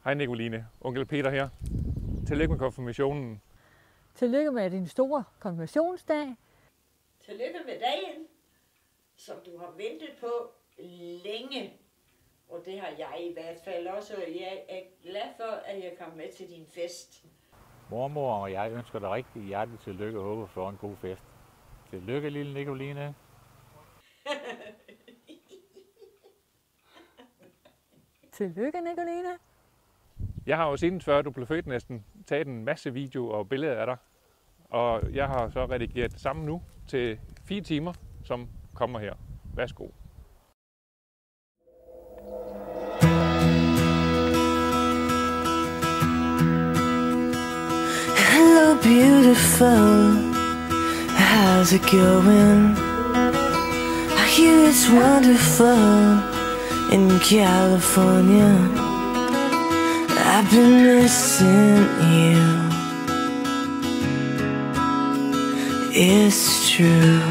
Hej Nicoline, onkel Peter her. Tillykke med konfirmationen. Tillykke med din store konfirmationsdag. Tillykke med dagen, som du har ventet på længe. Og det har jeg i hvert fald også, og jeg er glad for, at jeg kom med til din fest. Mormor og jeg ønsker dig rigtig hjerteligt tillykke og håber for en god fest. Tillykke, lille Nicoline. Tillykke, Nicoline. Jeg har jo siden før du blev født næsten taget en masse video og billeder af dig. Og jeg har så redigeret det sammen nu til 4 timer, som kommer her. Værsgo. Hello beautiful, how's it going? I hear it's wonderful in California. I've been missing you, it's true.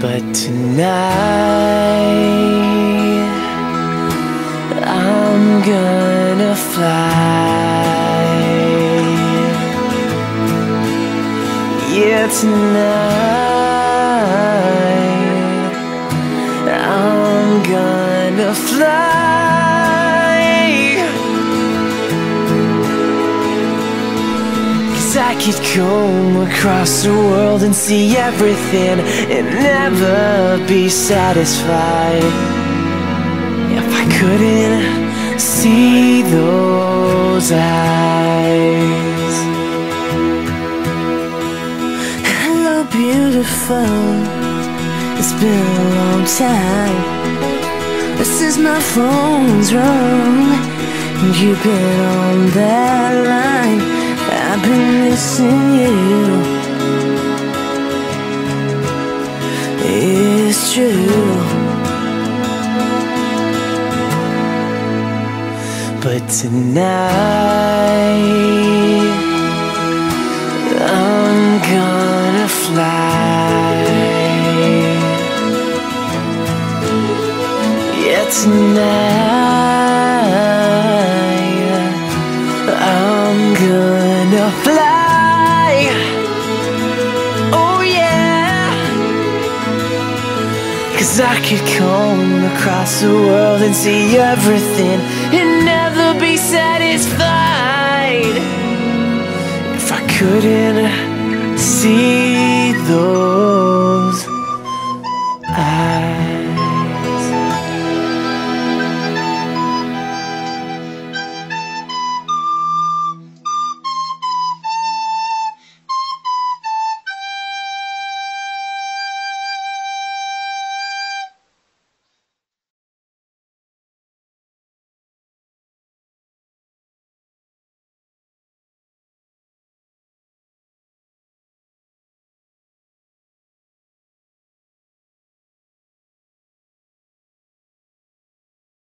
But tonight I'm gonna fly. Yeah, tonight I'm gonna fly. 'Cause I could come across the world and see everything and never be satisfied if I couldn't see those eyes. Hello beautiful, it's been a long time since my phone's rung and you've been on that line. I've been missing you, it's true. But tonight I'm gonna fly. Yeah, tonight I'm gonna fly. Oh yeah, 'cause I could come across the world and see everything and never be satisfied if I couldn't see those eyes.